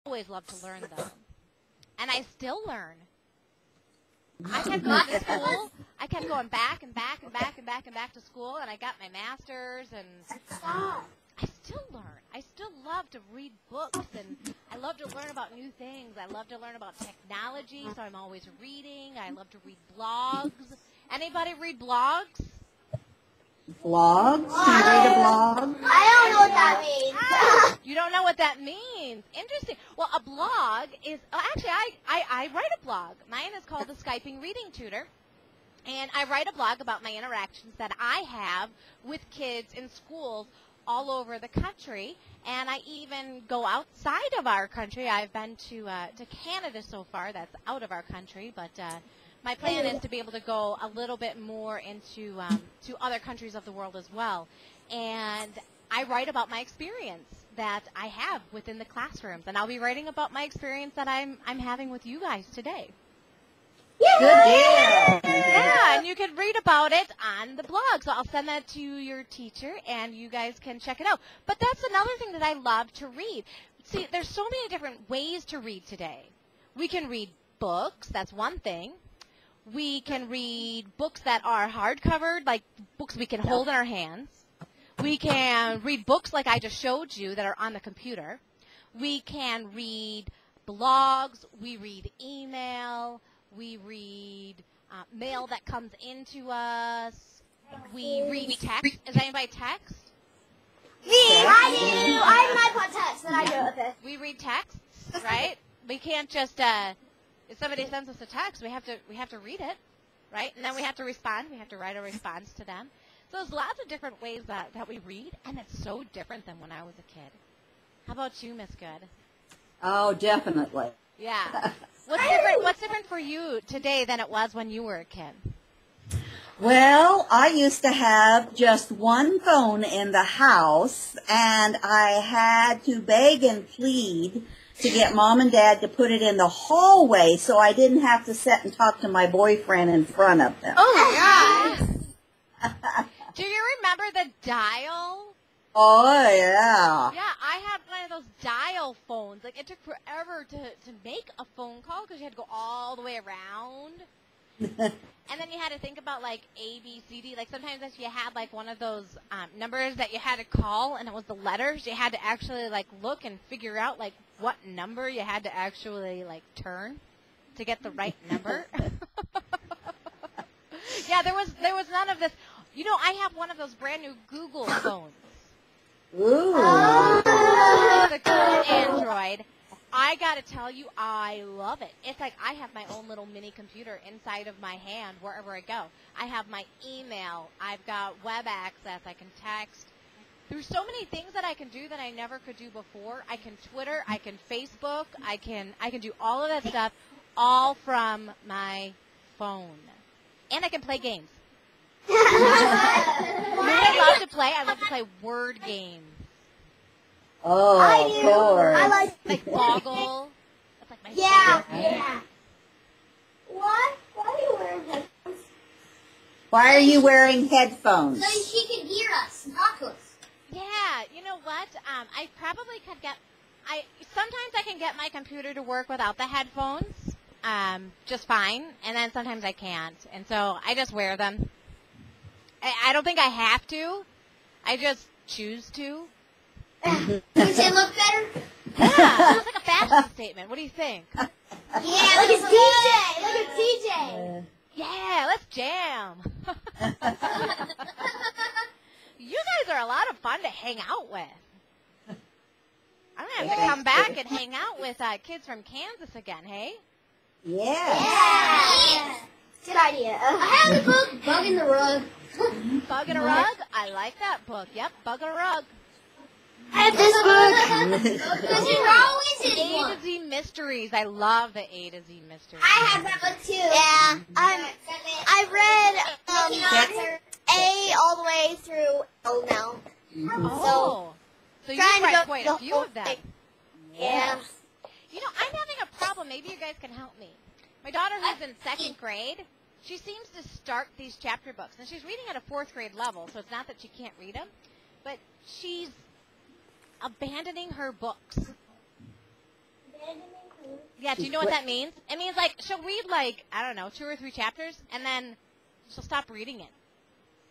always loved to learn, though. And I still learn. I kept going to school. I kept going back and back and back and back and back to school, and I got my master's, and I still learn. I still love to read books, and I love to learn about new things. I love to learn about technology, so I'm always reading. I love to read blogs. Anybody read blogs? Blogs? Can you read a blog? I don't know what that means. You don't know what that means. Interesting. Well, a blog is, actually, I write a blog. Mine is called the Skyping Reading Tutor. And I write a blog about my interactions that I have with kids in schools all over the country. And I even go outside of our country. I've been to Canada so far. That's out of our country. But my plan is to be able to go a little bit more into to other countries of the world as well. And I write about my experience that I have within the classrooms. And I'll be writing about my experience that I'm having with you guys today. Good deal. Yeah, and you can read about it on the blog. So I'll send that to your teacher, and you guys can check it out. But that's another thing that I love to read. See, there's so many different ways to read today. We can read books. That's one thing. We can read books that are hardcover, like books we can hold in our hands. We can read books like I just showed you that are on the computer. We can read blogs. We read email. We read mail that comes into us. We read text. Is anybody text? Me, I do. I have an iPod text that I do with it. We read texts, right? We can't just if somebody sends us a text, we have to read it, right? And then we have to respond. We have to write a response to them. So there's lots of different ways that we read, and it's so different than when I was a kid. How about you, Miss Good? Oh, definitely. Yeah. What's different for you today than it was when you were a kid? Well, I used to have just one phone in the house, and I had to beg and plead to get Mom and Dad to put it in the hallway so I didn't have to sit and talk to my boyfriend in front of them. Oh, yeah. Do you remember the dial? Oh, yeah. Yeah, I had one of those dial phones. Like, it took forever to make a phone call because you had to go all the way around. And then you had to think about, like, A, B, C, D. Like, sometimes if you had, like, one of those numbers that you had to call and it was the letters, you had to actually, like, look and figure out, like, what number you had to actually, like, turn to get the right number. Yeah, there was none of this. You know, I have one of those brand new Google phones. Ooh. It's a good Android. I got to tell you, I love it. It's like I have my own little mini computer inside of my hand wherever I go. I have my email. I've got web access. I can text. There's so many things that I can do that I never could do before. I can Twitter. I can Facebook. I can do all of that stuff all from my phone. And I can play games. You know what I love to play? I love to play word games. Oh, of course. I like Boggle. That's like my yeah, favorite. Yeah. Why are you wearing headphones? Why are you wearing headphones? So she can hear us and talk to us. Yeah, you know what? I probably could get. Sometimes I can get my computer to work without the headphones, just fine, and then sometimes I can't, and so I just wear them. I don't think I have to. I just choose to. Does it look better? Yeah, it's like a fashion statement. What do you think? Yeah, look at TJ. Look at TJ. Yeah, let's jam. You guys are a lot of fun to hang out with. I'm going to have to come back and hang out with kids from Kansas again, hey? Yeah. Good idea. I have the book, Bug in the Rug. Bug in a Rug? I like that book. Yep, Bug in a Rug. I have this book. Because you're always in one. A to Z Mysteries. I love the A to Z Mysteries. I have that book too. Yeah. I read A all the way through L now. Oh. So you've read quite a few of them. Yeah. You know, I'm having a problem. Maybe you guys can help me. My daughter, who's in second grade, she seems to start these chapter books. And she's reading at a fourth grade level, so it's not that she can't read them. But she's abandoning her books. Yeah, do you know what that means? It means, like, she'll read, like, I don't know, 2 or 3 chapters, and then she'll stop reading it.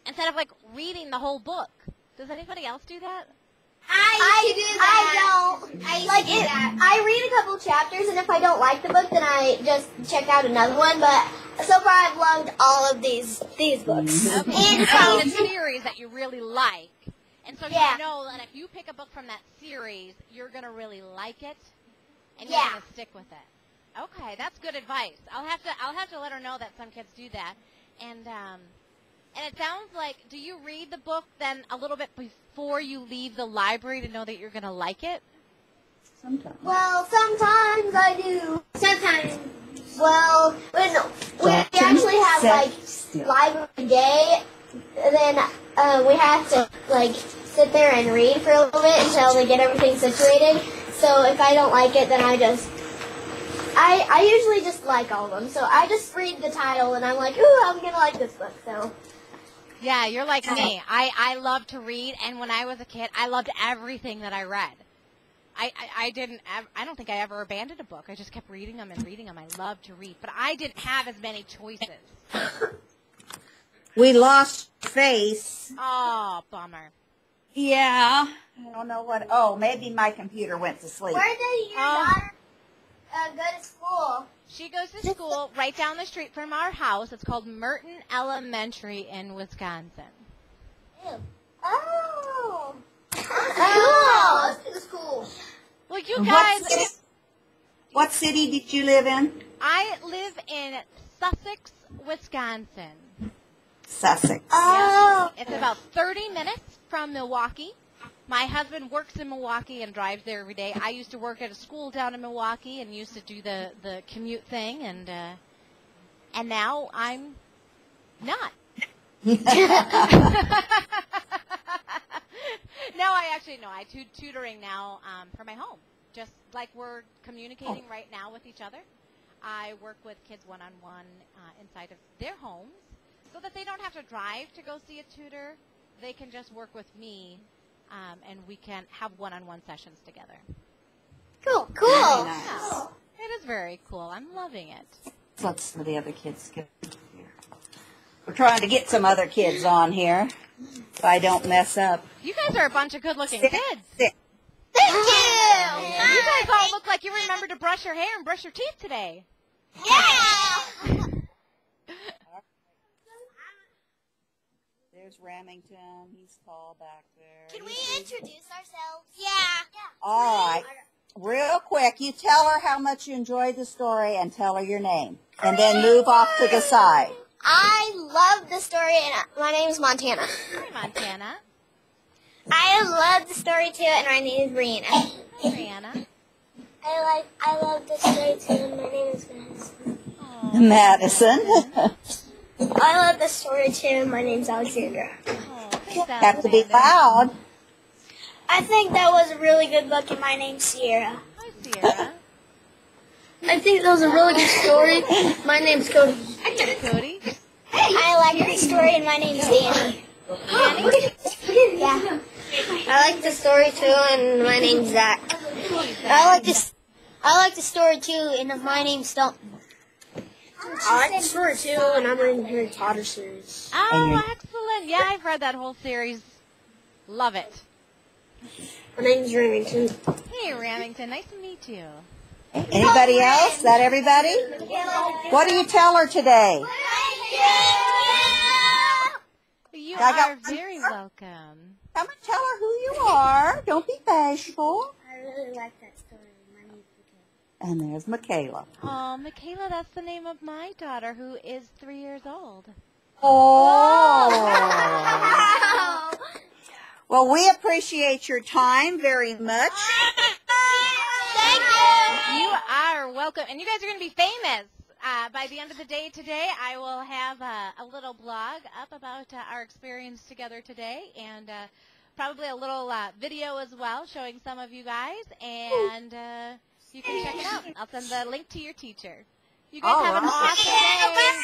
Instead of, like, reading the whole book. Does anybody else do that? I don't. I read a couple chapters, and if I don't like the book, then I just check out another one. But so far, I've loved all of these books. Okay. And you found a series that you really like. And so you know that if you pick a book from that series, you're going to really like it, and you're going to stick with it. Okay, that's good advice. I'll have to let her know that some kids do that. And it sounds like, do you read the book then a little bit before you leave the library to know that you're going to like it? Sometimes. Well, sometimes I do. Sometimes. Well, we actually have, like, library day, and then we have to, like, sit there and read for a little bit until they get everything situated. So if I don't like it, then I usually just like all of them. So I just read the title, and I'm like, ooh, I'm going to like this book, so. Yeah, you're like me. I love to read, and when I was a kid, I loved everything that I read. I don't think I ever abandoned a book. I just kept reading them and reading them. I loved to read, but I didn't have as many choices. We lost Face. Oh, bummer. Yeah. I don't know what. Oh, maybe my computer went to sleep. Where does your daughter go to school? She goes to school right down the street from our house. It's called Merton Elementary in Wisconsin. Ew. Oh. Oh, that's cool. Well, you guys... What city did you live in? I live in Sussex, Wisconsin. Sussex. Oh. It's about 30 minutes from Milwaukee. My husband works in Milwaukee and drives there every day. I used to work at a school down in Milwaukee and used to do the commute thing, and now I'm not. No, I tutoring now for my home. Just like we're communicating right now with each other. I work with kids one-on-one inside of their homes so that they don't have to drive to go see a tutor. They can just work with me, and we can have one-on-one sessions together. Cool. Very nice. Yeah, it is very cool. I'm loving it. Let some of the other kids get here. We're trying to get some other kids on here so I don't mess up. You guys are a bunch of good-looking kids. Sit. Thank you. You guys all look like you remember to brush your hair and brush your teeth today. Yeah. There's Remington. He's tall back there. Can we introduce ourselves? Yeah. All right. Real quick, you tell her how much you enjoyed the story and tell her your name. And then move off to the side. I love the story, and my name is Montana. Hi, Montana. I love the story too, and my name is Brianna. Hi, Brianna. I love the story too, and my name is Madison. Madison. I love the story too, and my name's Alexandra. Have to be loud. I think that was a really good book, and my name's Sierra. Hi, Sierra. I think that was a really good story. My name's Cody. Cody. I like the story, and my name's Danny. Danny? Yeah. I like the story too, and my name's Zach. I like the story too, and my name's Dalton. I like the story too, and I'm reading Harry Potter series. Oh, excellent. Yeah, I've read that whole series. Love it. My name's Remington. Hey, Remington. Nice to meet you. Anybody else? Is that everybody? What do you tell her today? You are very welcome. Come and tell her who you are. Don't be bashful. I really like that story. My name's Michaela. And there's Michaela. Oh, Michaela, that's the name of my daughter, who is 3 years old. Oh. Well, we appreciate your time very much. Thank you. You are welcome. And you guys are going to be famous. By the end of the day today, I will have a little blog up about our experience together today, and probably a little video as well showing some of you guys, and you can check it out. I'll send the link to your teacher. You guys have an awesome day.